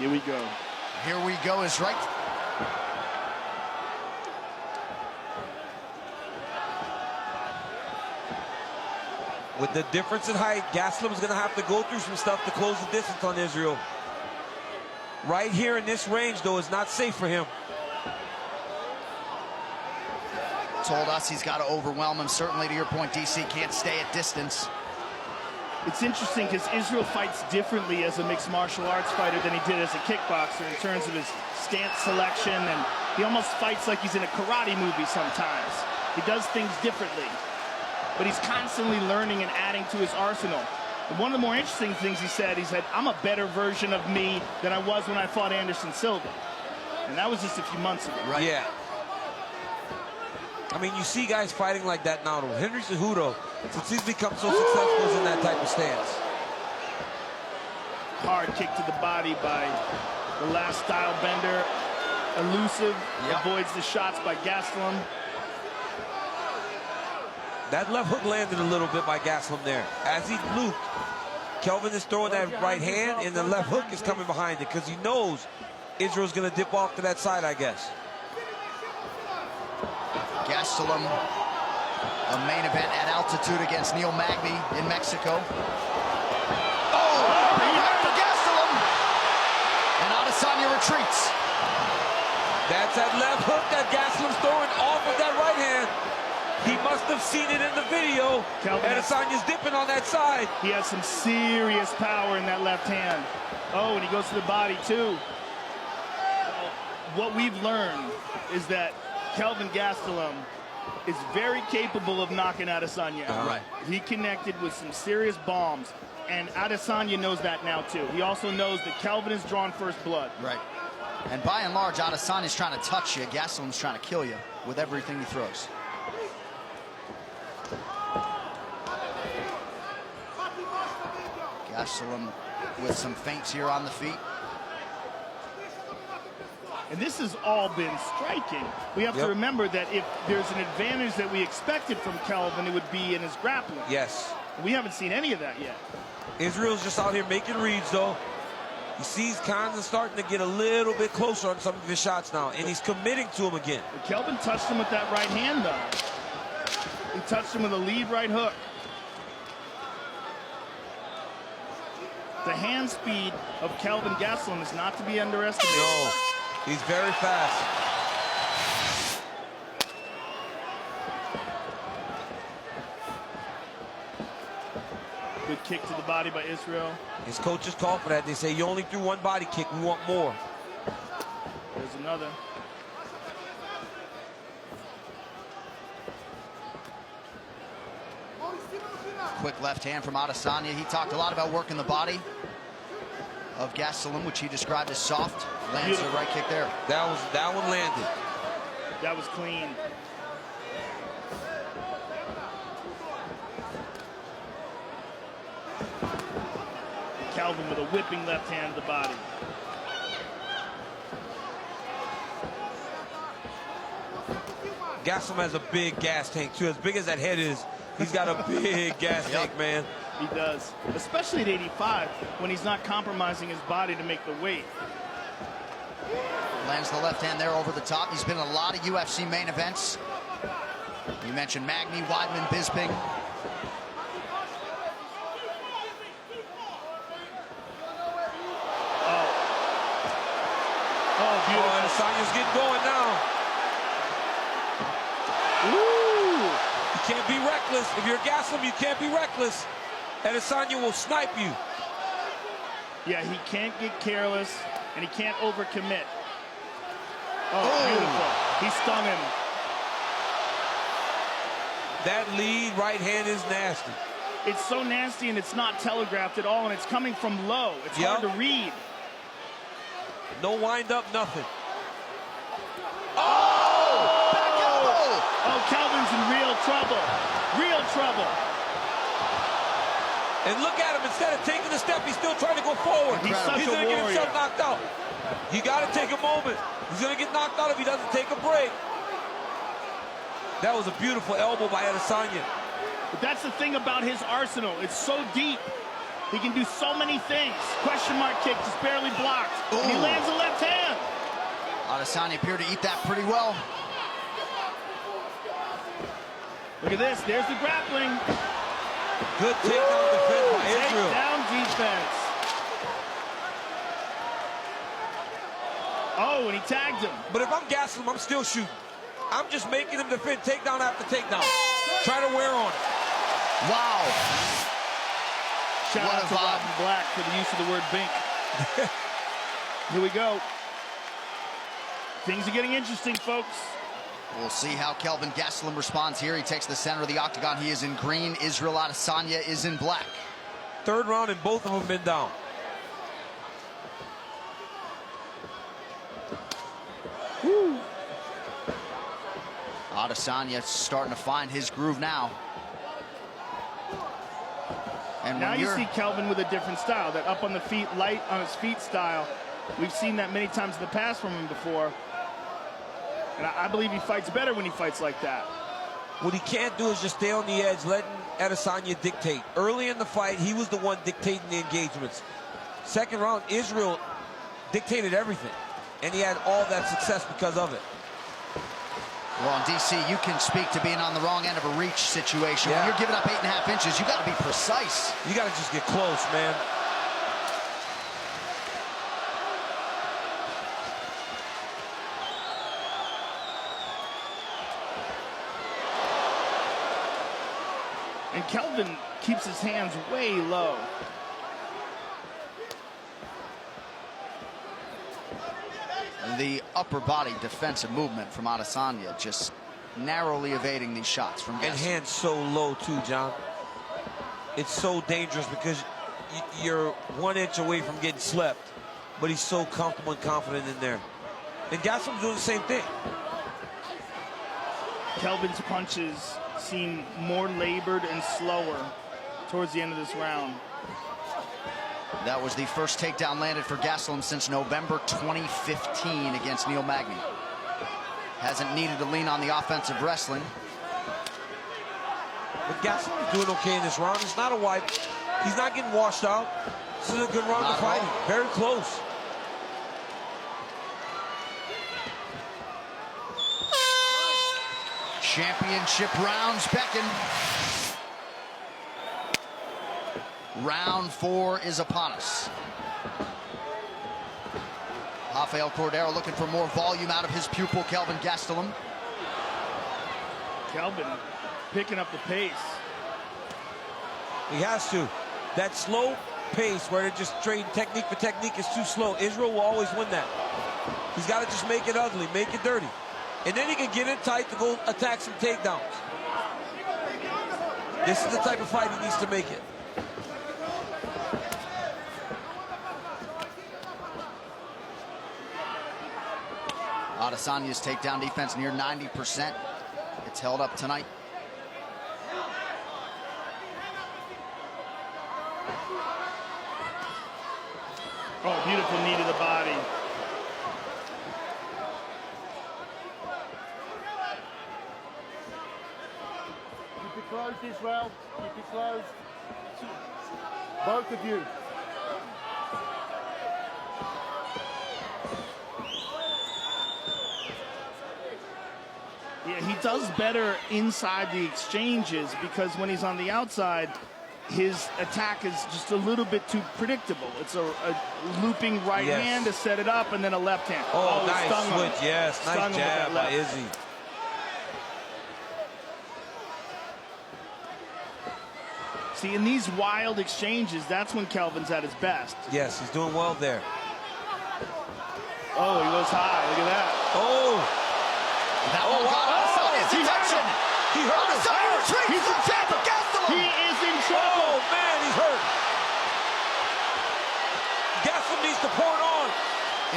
Here we go. Here we go is right. With the difference in height, Gastelum's going to have to go through some stuff to close the distance on Israel. Right here in this range, though, is not safe for him. Told us he's got to overwhelm him. Certainly, to your point, DC can't stay at distance. It's interesting because Israel fights differently as a mixed martial arts fighter than he did as a kickboxer in terms of his stance selection, and he almost fights like he's in a karate movie sometimes. He does things differently, but he's constantly learning and adding to his arsenal. And one of the more interesting things he said, I'm a better version of me than I was when I fought Anderson Silva. And that was just a few months ago. Right. Yeah. I mean, you see guys fighting like that now. Henry Cejudo, since he's become so successful, is in that type of stance. Hard kick to the body by the last style bender. Elusive, avoids the shots by Gastelum. That left hook landed a little bit by Gastelum there. As he looped, Kelvin is throwing that right hand, and the left hook is coming behind it because he knows Israel's going to dip off to that side, I guess. Gastelum, a main event at altitude against Neil Magny in Mexico. Oh, back for Gastelum! And Adesanya retreats. That's that left hook that Gastelum's throwing off of that right hand. He must have seen it in the video. Adesanya's dipping on that side. He has some serious power in that left hand. Oh, and he goes to the body, too. What we've learned is that Kelvin Gastelum is very capable of knocking Adesanya out. Right. He connected with some serious bombs, and Adesanya knows that now, too. He also knows that Kelvin has drawn first blood. Right. And by and large, Adesanya's trying to touch you. Gastelum's trying to kill you with everything he throws. Gastelum with some feints here on the feet. And this has all been striking. We have to remember that if there's an advantage that we expected from Kelvin, it would be in his grappling. Yes. We haven't seen any of that yet. Israel's just out here making reads, though. You see he's kind of starting to get a little bit closer on some of his shots now, and he's committing to him again. But Kelvin touched him with that right hand, though. He touched him with a lead right hook. The hand speed of Kelvin Gastelum is not to be underestimated. No, he's very fast. Good kick to the body by Israel. His coaches call for that. They say, you only threw one body kick, we want more. There's another. Quick left hand from Adesanya. He talked a lot about working the body of Gastelum, which he described as soft. Lands the right kick there. That one landed. That was clean. Kelvin with a whipping left hand to the body. Gastelum has a big gas tank, too. As big as that head is, he's got a big gas tank, man. He does, especially at 85, when he's not compromising his body to make the weight. Lands the left hand there over the top. He's been in a lot of UFC main events. You mentioned Magny, Weidman, Bisping. Oh, beautiful. Oh, Adesanya's getting going now. Ooh. You can't be reckless. If you're Gastelum, you can't be reckless. Adesanya will snipe you. Yeah, he can't get careless, and he can't overcommit. Oh, beautiful. He stung him. That lead right hand is nasty. It's so nasty, and it's not telegraphed at all, and it's coming from low. It's hard to read. No wind up, nothing. Oh! Back elbow! Oh, Kelvin's in real trouble. Real trouble. And look at him. Instead of taking a step, he's still trying to go forward. He's such He's a going to get warrior. himself knocked out. You got to take a moment. He's going to get knocked out if he doesn't take a break. That was a beautiful elbow by Adesanya. But that's the thing about his arsenal. It's so deep. He can do so many things. Question mark kick, just barely blocked. And he lands a left hand. Adesanya appeared to eat that pretty well. Look at this, there's the grappling. Good takedown defense by Israel. Takedown defense. Oh, and he tagged him. But if I'm Gastelum, I'm still shooting. I'm just making him defend takedown after takedown. Try to wear on it. Wow. Shout out to Robin Black for the use of the word bink. Here we go. Things are getting interesting, folks. We'll see how Kelvin Gastelum responds here. He takes the center of the octagon. He is in green. Israel Adesanya is in black. Third round and both of them been down. Woo. Adesanya starting to find his groove now. And now you see Kelvin with a different style, that up on the feet, light on his feet style. We've seen that many times in the past from him before. And I believe he fights better when he fights like that. What he can't do is just stay on the edge, letting Adesanya dictate. Early in the fight, he was the one dictating the engagements. Second round, Israel dictated everything. And he had all that success because of it. Well, in DC, you can speak to being on the wrong end of a reach situation. Yeah. When you're giving up 8.5 inches, you got to be precise. You got to just get close, man. And Kelvin keeps his hands way low. The upper body defensive movement from Adesanya, just narrowly evading these shots from Gastelum. And hands so low too, John. It's so dangerous because you're 1 inch away from getting slept, but he's so comfortable and confident in there. And Gastelum's doing the same thing. Kelvin's punches seem more labored and slower towards the end of this round. That was the first takedown landed for Gastelum since November 2015 against Neil Magny. Hasn't needed to lean on the offensive wrestling. But Gastelum's doing okay in this round. It's not a wipe. He's not getting washed out. This is a good round of fighting. Very close. Championship rounds beckon. Round 4 is upon us. Rafael Cordero looking for more volume out of his pupil, Kelvin Gastelum. Kelvin picking up the pace. He has to. That slow pace where they're just trading technique for technique is too slow. Israel will always win that. He's got to just make it ugly, make it dirty. And then he can get in tight to go attack some takedowns. This is the type of fight he needs to make it. Adesanya's takedown defense near 90%. It's held up tonight. Oh, beautiful knee to the body. Keep it closed, Israel. Keep it closed. Both of you. Yeah, he does better inside the exchanges because when he's on the outside, his attack is just a little bit too predictable. It's a looping right hand to set it up and then a left hand. Oh, nice switch, yes. Stung Nice jab by Izzy. See, in these wild exchanges, that's when Kelvin's at his best. Yes, he's doing well there. Oh, he goes high. Look at that. Oh. That one got Adesanya's attention. He hurt him. Adesanya retreats from Kelvin Gastelum. He is in trouble. Oh, man, he's hurt. Gastelum needs to pour it on.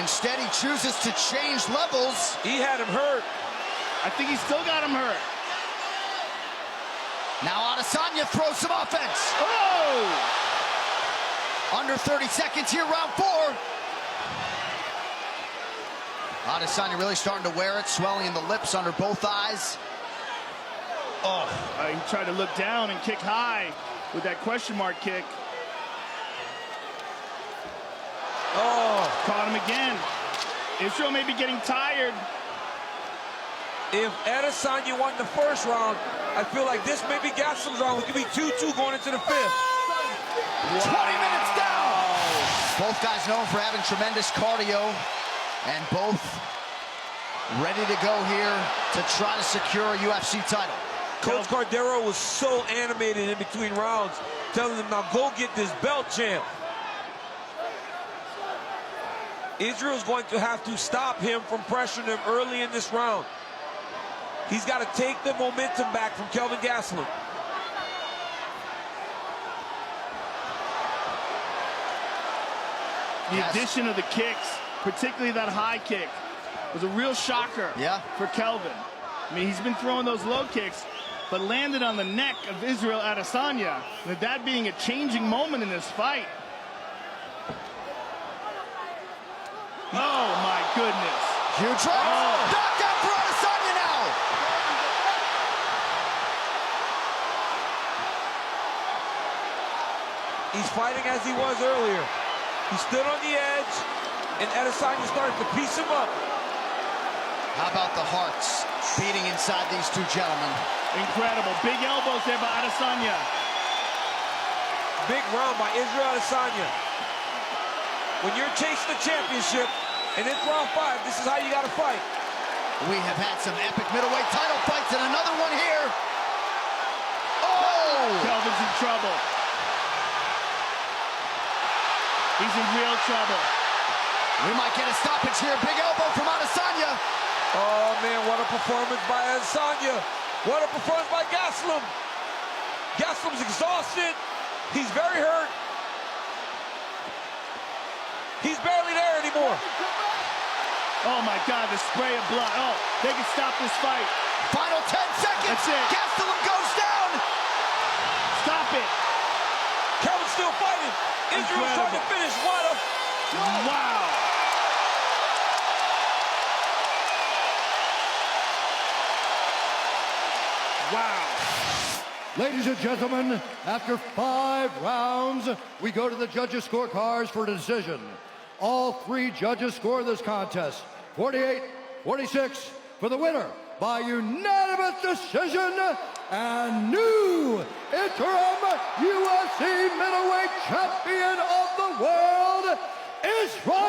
Instead, he chooses to change levels. He had him hurt. I think he still got him hurt. Now Adesanya throws some offense. Oh! Under 30 seconds here, round 4. Adesanya really starting to wear it, swelling in the lips under both eyes. Oh, he tried to look down and kick high with that question mark kick. Oh. Caught him again. Israel may be getting tired. If Adesanya won the first round, I feel like this may be Gaslam's round. It could be 2-2 going into the fifth. 20 minutes down. Both guys known for having tremendous cardio, and both ready to go here to try to secure a UFC title. Coach Cordero was so animated in between rounds, telling him, now go get this belt, champ. Israel's going to have to stop him from pressuring him early in this round. He's got to take the momentum back from Kelvin Gastelum. The addition of the kicks, particularly that high kick, was a real shocker for Kelvin. I mean, he's been throwing those low kicks, but landed on the neck of Israel Adesanya, with that being a changing moment in this fight. Oh, my goodness. Huge right. Oh. Knockout for Adesanya now. He's fighting as he was earlier. He stood on the edge, and Adesanya started to piece him up. How about the hearts beating inside these two gentlemen? Incredible. Big elbows there by Adesanya. Big round by Israel Adesanya. When you're chasing the championship, and it's round 5, this is how you got to fight. We have had some epic middleweight title fights, and another one here. Oh! Kelvin's in trouble. He's in real trouble. We might get a stoppage here. Big elbow from Adesanya. Oh, man, what a performance by Adesanya. What a performance by Gastelum. Gastelum's exhausted. He's very hurt. He's barely there anymore. Oh, my God, the spray of blood. Oh, they can stop this fight. Final 10 seconds. That's it. Gastelum goes down. Stop it. Kelvin's still fighting. Israel's trying to finish. What a... Wow. Wow. Ladies and gentlemen, after 5 rounds, we go to the judges' scorecards for a decision. All 3 judges score this contest 48-46 for the winner by unanimous decision and new interim UFC middleweight champion of the world, Israel